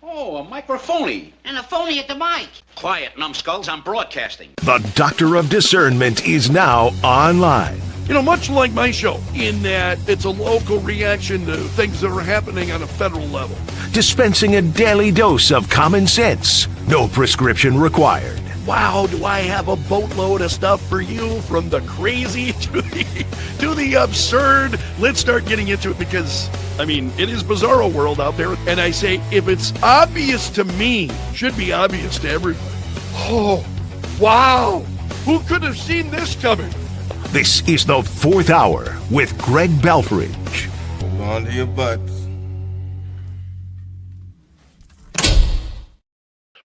Oh, a microphony. And a phony at the mic. Quiet, numbskulls, I'm broadcasting. The Doctor of Discernment is now online. You know, much like my show, in that it's a local reaction to things that are happening on a federal level. Dispensing a daily dose of common sense. No prescription required. Wow, do I have a boatload of stuff for you, from the crazy to the absurd. Let's start getting into it because, I mean, it is bizarro world out there. And I say, if it's obvious to me, should be obvious to everybody. Oh, wow. Who could have seen this coming? This is the Fourth Hour with Greg Belfrage. Hold on to your butts.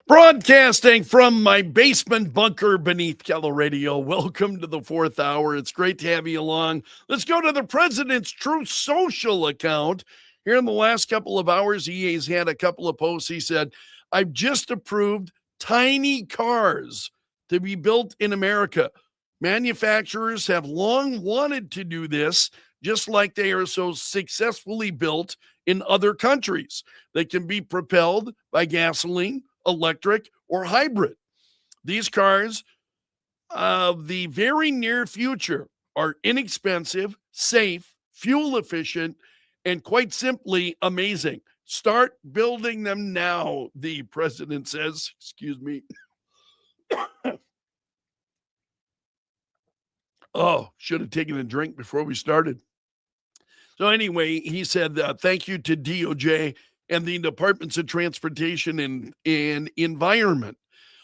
Broadcasting from my basement bunker beneath Kello Radio. Welcome to the Fourth Hour. It's great to have you along. Let's go to the president's Truth Social account. Here in the last couple of hours, he has had a couple of posts. He said, I've just approved tiny cars to be built in America. Manufacturers have long wanted to do this, just like they are so successfully built in other countries. They can be propelled by gasoline, electric, or hybrid. These cars of the very near future are inexpensive, safe, fuel efficient, and quite simply amazing. Start building them now, the president says. Excuse me. Oh, should have taken a drink before we started. So anyway, he said, thank you to DOJ and the Departments of Transportation and Environment.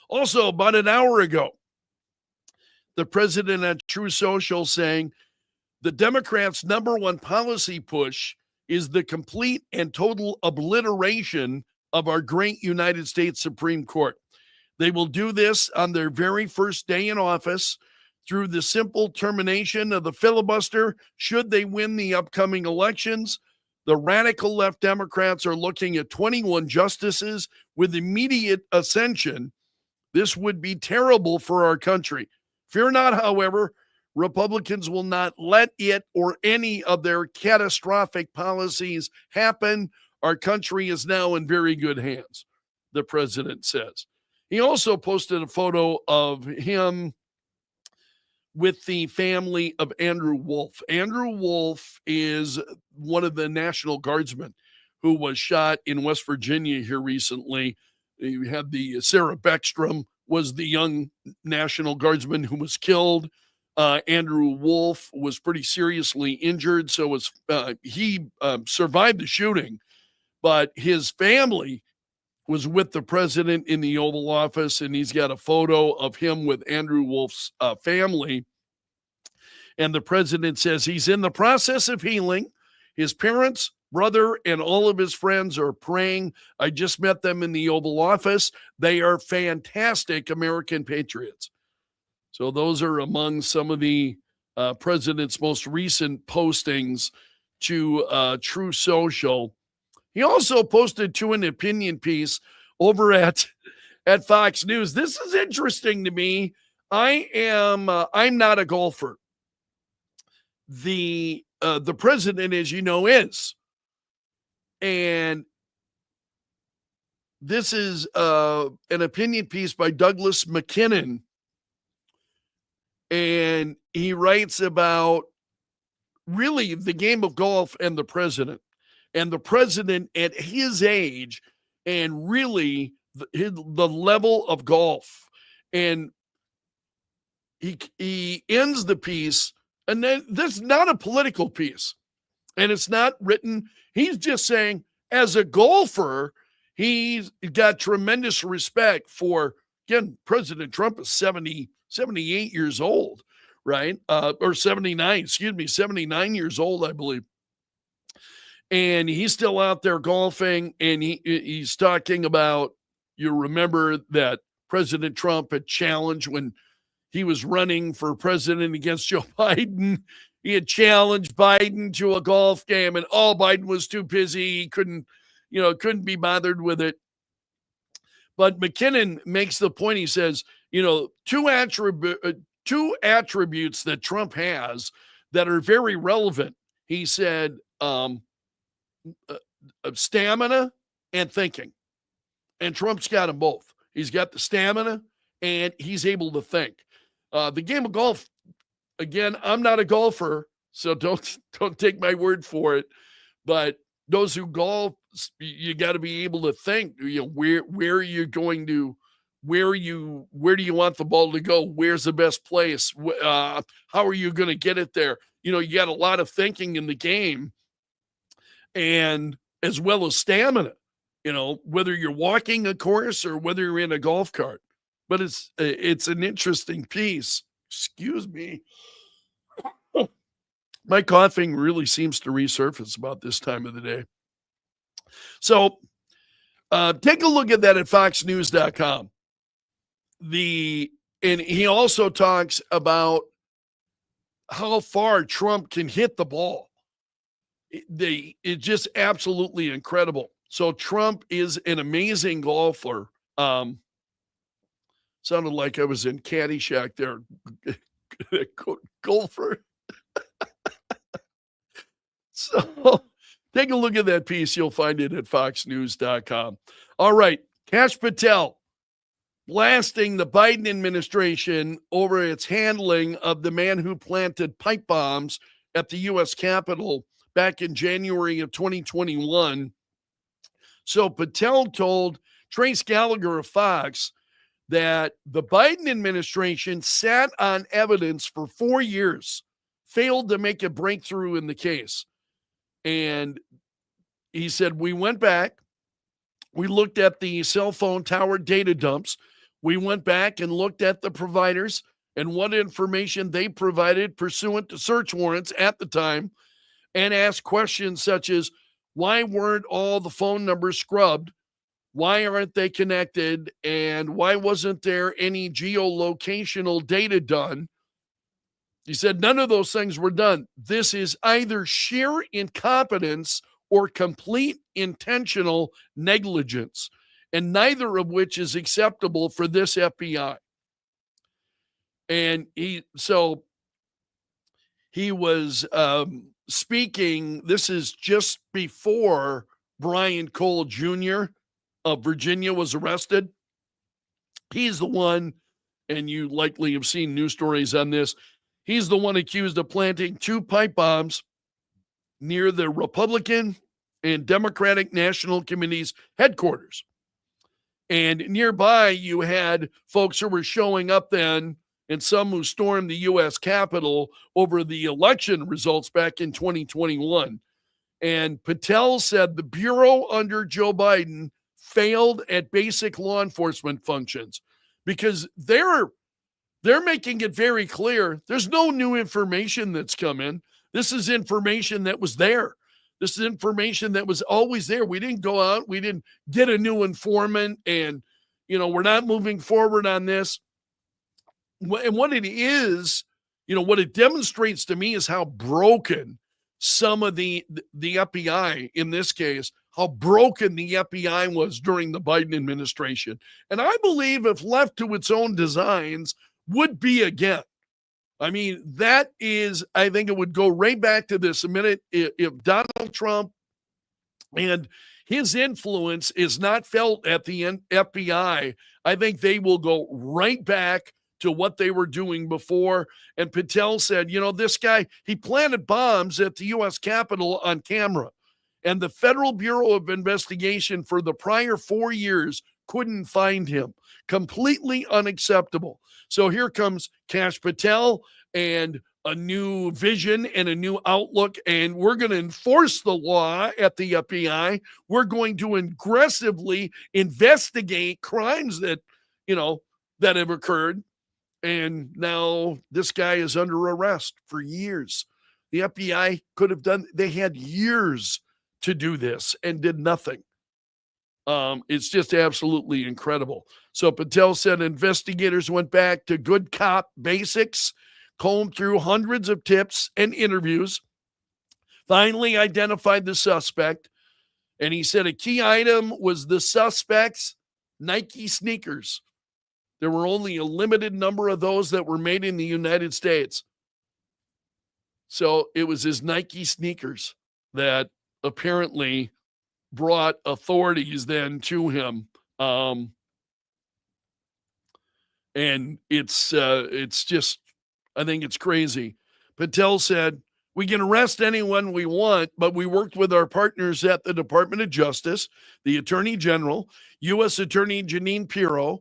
Also, about an hour ago, the president at True Social saying the Democrats' number one policy push is the complete and total obliteration of our great United States Supreme Court. They will do this on their very first day in office through the simple termination of the filibuster should they win the upcoming elections. The radical left Democrats are looking at 21 justices with immediate ascension. This would be terrible for our country. Fear not, however, Republicans will not let it or any of their catastrophic policies happen. Our country is now in very good hands, the president says. He also posted a photo of him with the family of Andrew Wolf. Andrew Wolf is one of the National Guardsmen who was shot in West Virginia here recently. You had the Sarah Beckstrom was the young National Guardsman who was killed. Andrew Wolf was pretty seriously injured, so he survived the shooting, but his family was with the president in the Oval Office, and he's got a photo of him with Andrew Wolf's family. And the president says he's in the process of healing. His parents, brother, and all of his friends are praying. I just met them in the Oval Office. They are fantastic American patriots. So those are among some of the president's most recent postings to True Social. He also posted to an opinion piece over at Fox News. This is interesting to me. I'm not a golfer. The president, as you know, is. And this is an opinion piece by Douglas McKinnon. And he writes about really the game of golf and the president. And the president at his age and really the level of golf. And he ends the piece, and then this is not a political piece. And it's not written. He's just saying, as a golfer, he's got tremendous respect for, again, President Trump is 78 years old, right? Or 79 years old, I believe. And he's still out there golfing, and he's talking about, you remember that President Trump had challenged when he was running for president against Joe Biden. He had challenged Biden to a golf game, and Biden was too busy. He couldn't be bothered with it. But McKinnon makes the point. He says, two attributes that Trump has that are very relevant. He said, stamina and thinking. And Trump's got them both. He's got the stamina and he's able to think. The game of golf, again, I'm not a golfer, so don't take my word for it. But those who golf, you got to be able to think. Where are you going to, where do you want the ball to go? Where's the best place? How are you going to get it there? You got a lot of thinking in the game, and as well as stamina. Whether you're walking a course or whether you're in a golf cart. But it's an interesting piece. Excuse me. My coughing really seems to resurface about this time of the day. So take a look at that at foxnews.com. And he also talks about how far Trump can hit the ball. It's just absolutely incredible. So Trump is an amazing golfer. Sounded like I was in Caddyshack there. Golfer. So take a look at that piece. You'll find it at foxnews.com. All right. Kash Patel blasting the Biden administration over its handling of the man who planted pipe bombs at the U.S. Capitol back in January of 2021. So Patel told Trace Gallagher of Fox that the Biden administration sat on evidence for 4 years, failed to make a breakthrough in the case. And he said, we went back, we looked at the cell phone tower data dumps, we went back and looked at the providers and what information they provided pursuant to search warrants at the time, and asked questions such as, why weren't all the phone numbers scrubbed? Why aren't they connected? And why wasn't there any geolocational data done? He said none of those things were done. This is either sheer incompetence or complete intentional negligence, and neither of which is acceptable for this FBI. And he was speaking, this is just before Brian Cole Jr. of Virginia was arrested. He's the one, and you likely have seen news stories on this, he's the one accused of planting 2 pipe bombs near the Republican and Democratic National Committee's headquarters. And nearby, you had folks who were showing up then, and some who stormed the U.S. Capitol over the election results back in 2021. And Patel said the Bureau under Joe Biden failed at basic law enforcement functions because they're making it very clear there's no new information that's come in. This is information that was there. This is information that was always there. We didn't go out. We didn't get a new informant, and, we're not moving forward on this. And what it is, what it demonstrates to me is how broken some of the FBI, in this case, how broken the FBI was during the Biden administration. And I believe if left to its own designs, would be again. I mean, I think it would go right back to this a minute. If Donald Trump and his influence is not felt at the FBI, I think they will go right back to what they were doing before. And Patel said, this guy, he planted bombs at the U.S. Capitol on camera. And the Federal Bureau of Investigation for the prior 4 years couldn't find him. Completely unacceptable. So here comes Kash Patel and a new vision and a new outlook, and we're going to enforce the law at the FBI. We're going to aggressively investigate crimes that have occurred. And now this guy is under arrest for years. The FBI they had years to do this and did nothing. It's just absolutely incredible. So Patel said investigators went back to good cop basics, combed through hundreds of tips and interviews, finally identified the suspect. And he said a key item was the suspect's Nike sneakers. There were only a limited number of those that were made in the United States. So it was his Nike sneakers that apparently brought authorities then to him Um, and it's just, I think it's crazy. Patel said, we can arrest anyone we want, but we worked with our partners at the Department of Justice, the Attorney General, U.S. Attorney Janine Pirro,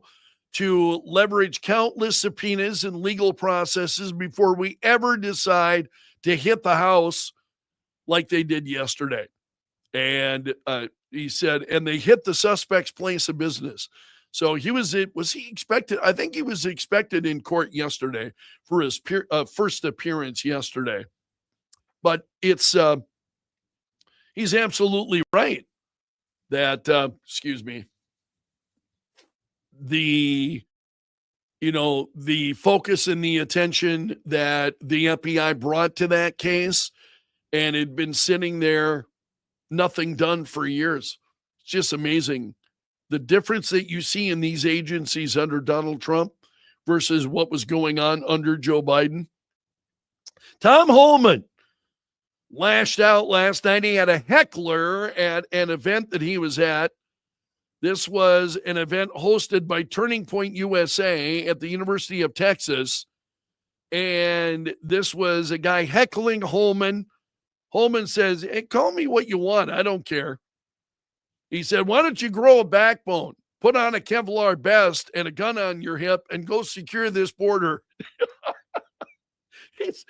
to leverage countless subpoenas and legal processes before we ever decide to hit the House like they did yesterday. And he said, and they hit the suspect's place of business. So was he expected? I think he was expected in court yesterday for his first appearance yesterday. But it's, he's absolutely right that, excuse me, the focus and the attention that the FBI brought to that case, and it'd been sitting there, nothing done for years. It's just amazing. The difference that you see in these agencies under Donald Trump versus what was going on under Joe Biden. Tom Homan lashed out last night. He had a heckler at an event that he was at. This was an event hosted by Turning Point USA at the University of Texas. And this was a guy heckling Holman. Holman says, hey, call me what you want. I don't care. He said, why don't you grow a backbone, put on a Kevlar vest and a gun on your hip and go secure this border? He's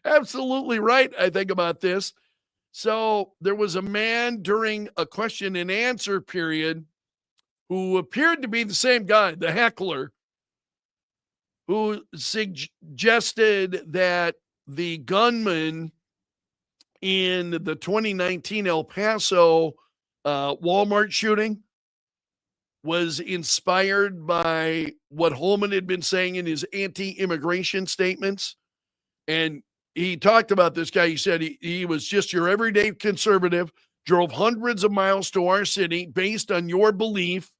absolutely right, I think, about this. So there was a man during a question and answer period who appeared to be the same guy, the heckler, who suggested that the gunman in the 2019 El Paso Walmart shooting was inspired by what Holman had been saying in his anti-immigration statements. And he talked about this guy. He said he was just your everyday conservative, drove hundreds of miles to our city based on your belief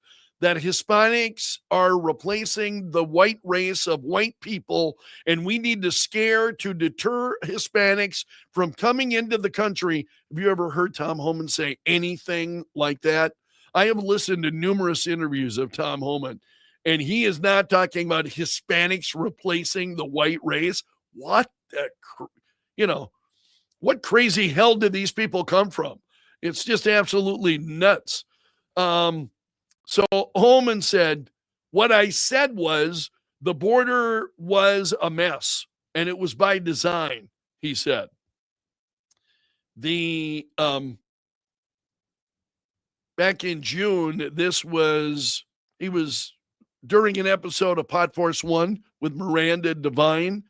that Hispanics are replacing the white race of white people, and we need to scare to deter Hispanics from coming into the country. Have you ever heard Tom Homan say anything like that? I have listened to numerous interviews of Tom Homan, and he is not talking about Hispanics replacing the white race. What what crazy hell did these people come from? It's just absolutely nuts. So Holman said, what I said was the border was a mess, and it was by design, he said. Back in June, he was during an episode of Pot Force One with Miranda Devine.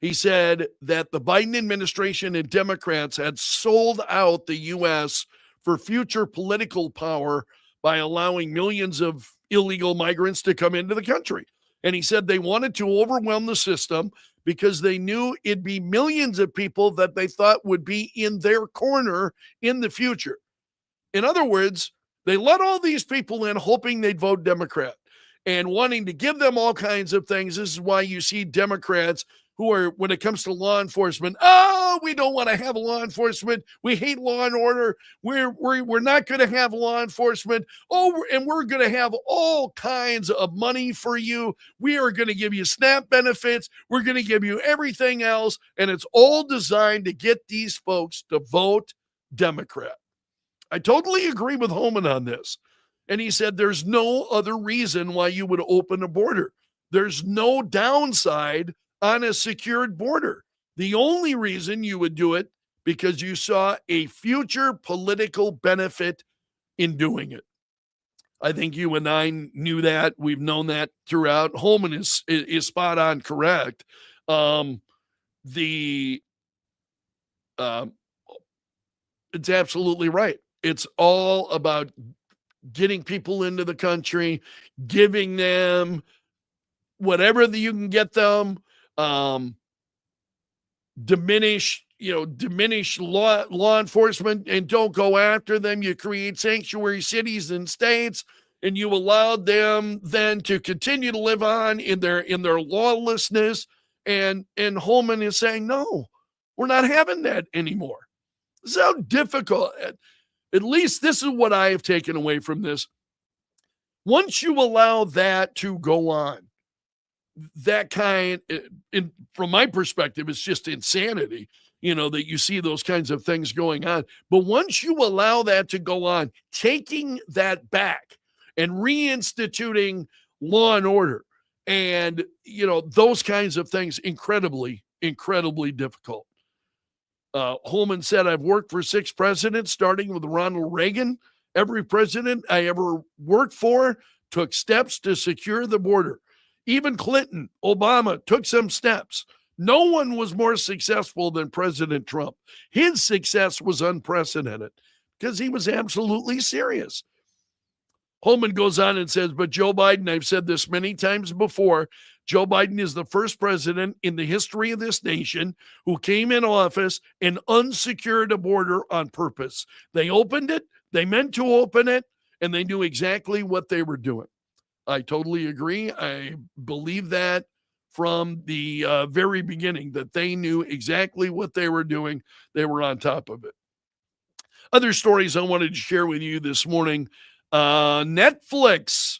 He said that the Biden administration and Democrats had sold out the U.S. for future political power by allowing millions of illegal migrants to come into the country. And he said they wanted to overwhelm the system because they knew it'd be millions of people that they thought would be in their corner in the future. In other words, they let all these people in hoping they'd vote Democrat and wanting to give them all kinds of things. This is why you see Democrats who are, when it comes to law enforcement, we don't want to have law enforcement. We hate law and order. We're not going to have law enforcement. And we're going to have all kinds of money for you. We are going to give you SNAP benefits. We're going to give you everything else. And it's all designed to get these folks to vote Democrat. I totally agree with Holman on this. And he said there's no other reason why you would open a border. There's no downside on a secured border. The only reason you would do it because you saw a future political benefit in doing it. I think you and I knew that. We've known that throughout. Holman is spot on correct. It's absolutely right. It's all about getting people into the country, giving them whatever you can get them, diminish law enforcement and don't go after them. You create sanctuary cities and states, and you allowed them then to continue to live on in their lawlessness. And Holman is saying, no, we're not having that anymore. This is how difficult. At least this is what I have taken away from this. Once you allow that to go on, that kind, from my perspective, it's just insanity, that you see those kinds of things going on. But once you allow that to go on, taking that back and reinstituting law and order and, those kinds of things, incredibly, incredibly difficult. Holman said, I've worked for 6 presidents, starting with Ronald Reagan. Every president I ever worked for took steps to secure the border. Even Clinton, Obama took some steps. No one was more successful than President Trump. His success was unprecedented because he was absolutely serious. Holman goes on and says, but Joe Biden, I've said this many times before, Joe Biden is the first president in the history of this nation who came in office and unsecured a border on purpose. They opened it, they meant to open it, and they knew exactly what they were doing. I totally agree. I believe that from the very beginning, that they knew exactly what they were doing. They were on top of it. Other stories I wanted to share with you this morning. Netflix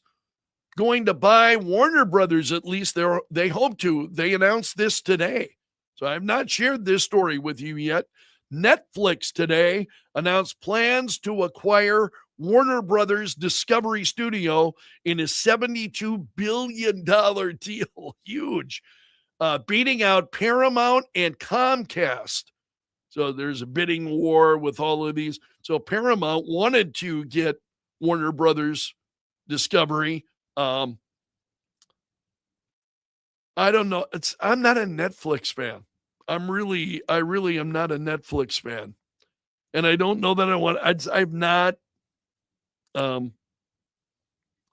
going to buy Warner Brothers, at least they hope to. They announced this today. So I have not shared this story with you yet. Netflix today announced plans to acquire Warner Brothers Discovery Studio in a $72 billion deal. Huge. Beating out Paramount and Comcast. So there's a bidding war with all of these. So Paramount wanted to get Warner Brothers Discovery. I don't know. I'm not a Netflix fan. I really am not a Netflix fan. And I don't know that I've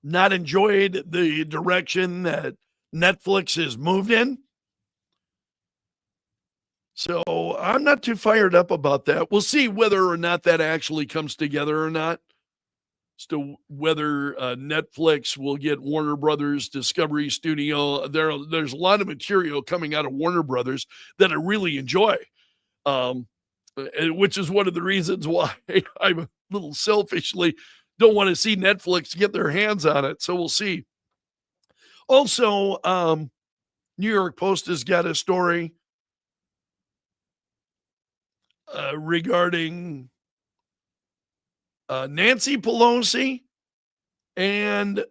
not enjoyed the direction that Netflix has moved in. So I'm not too fired up about that. We'll see whether or not that actually comes together or not. As to whether Netflix will get Warner Brothers Discovery Studio. There's a lot of material coming out of Warner Brothers that I really enjoy, which is one of the reasons why I'm a little selfishly don't want to see Netflix get their hands on it. So we'll see. Also, New York Post has got a story regarding Nancy Pelosi and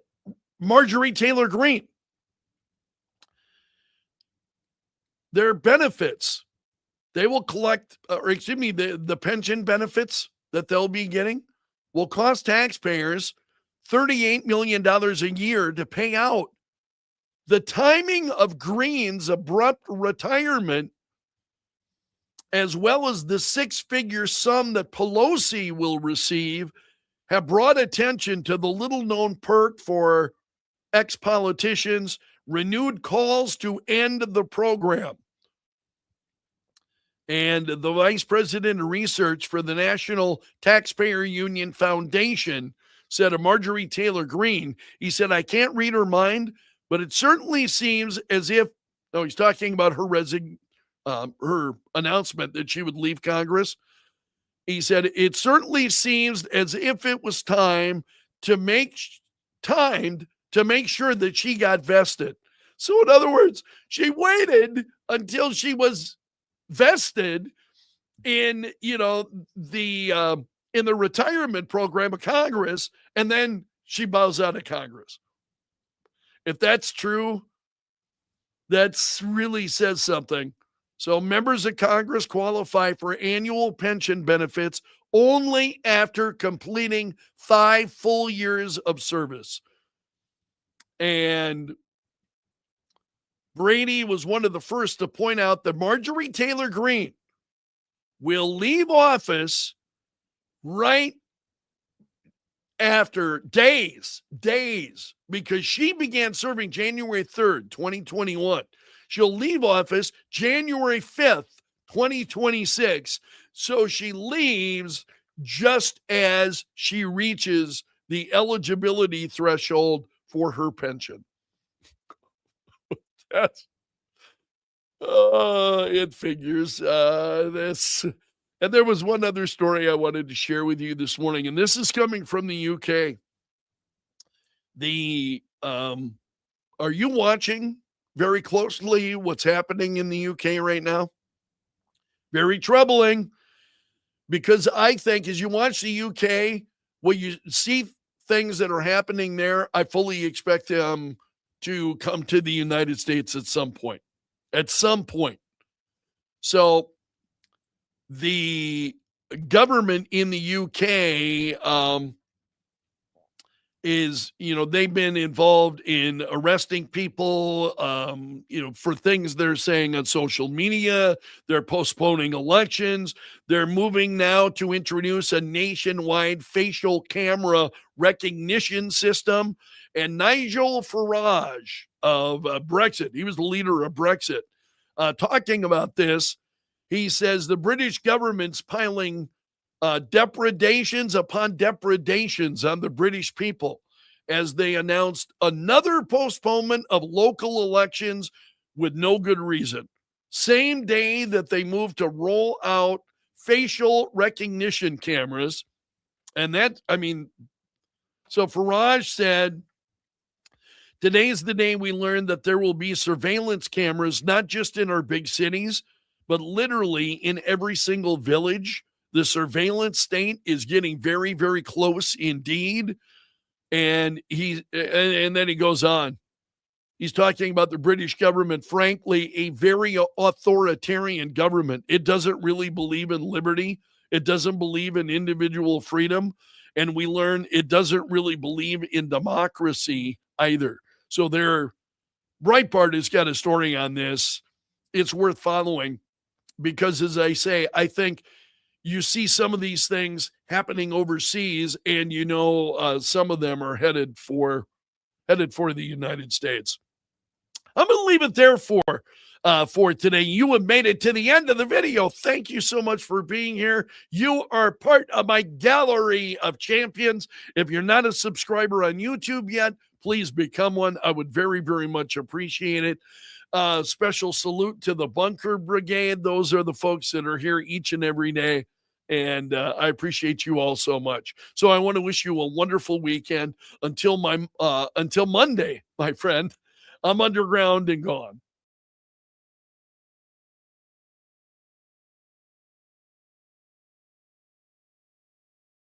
Marjorie Taylor Greene. Their benefits, they will collect, the pension benefits that they'll be getting will cost taxpayers $38 million a year to pay out. The timing of Greene's abrupt retirement, as well as the 6-figure sum that Pelosi will receive, have brought attention to the little-known perk for ex-politicians, renewed calls to end the program. And the vice president of research for the National Taxpayer Union Foundation said of Marjorie Taylor Greene, he said, I can't read her mind, but it certainly seems as if, he's talking about her announcement that she would leave Congress. He said, it certainly seems as if it was timed to make sure that she got vested. So in other words, she waited until she was vested in, the retirement program of Congress, and then she bows out of Congress. If that's true, that really says something. So members of Congress qualify for annual pension benefits only after completing 5 full years of service. And Brady was one of the first to point out that Marjorie Taylor Greene will leave office right after days, because she began serving January 3rd, 2021. She'll leave office January 5th, 2026. So she leaves just as she reaches the eligibility threshold for her pension. It figures. And there was one other story I wanted to share with you this morning, and this is coming from the UK. Are you watching very closely what's happening in the UK right now? Very troubling, because I think as you watch the UK, when you see things that are happening there, I fully expect them to come to the United States at some point. At some point. So the government in the UK is, they've been involved in arresting people, for things they're saying on social media. They're postponing elections. They're moving now to introduce a nationwide facial camera recognition system. And Nigel Farage of Brexit, he was the leader of Brexit, talking about this. He says the British government's piling depredations upon depredations on the British people as they announced another postponement of local elections with no good reason. Same day that they moved to roll out facial recognition cameras. And so Farage said, today's the day we learned that there will be surveillance cameras, not just in our big cities, but literally in every single village. The surveillance state is getting very, very close indeed. And then he goes on. He's talking about the British government, frankly, a very authoritarian government. It doesn't really believe in liberty. It doesn't believe in individual freedom. And we learn it doesn't really believe in democracy either. So Breitbart has got a story on this. It's worth following because, as I say, I think you see some of these things happening overseas, and some of them are headed for the United States. I'm going to leave it there for today. You have made it to the end of the video. Thank you so much for being here. You are part of my gallery of champions. If you're not a subscriber on YouTube yet, please become one. I would very, very much appreciate it. Special salute to the Bunker Brigade. Those are the folks that are here each and every day. And I appreciate you all so much. So I want to wish you a wonderful weekend until Monday, my friend. I'm underground and gone.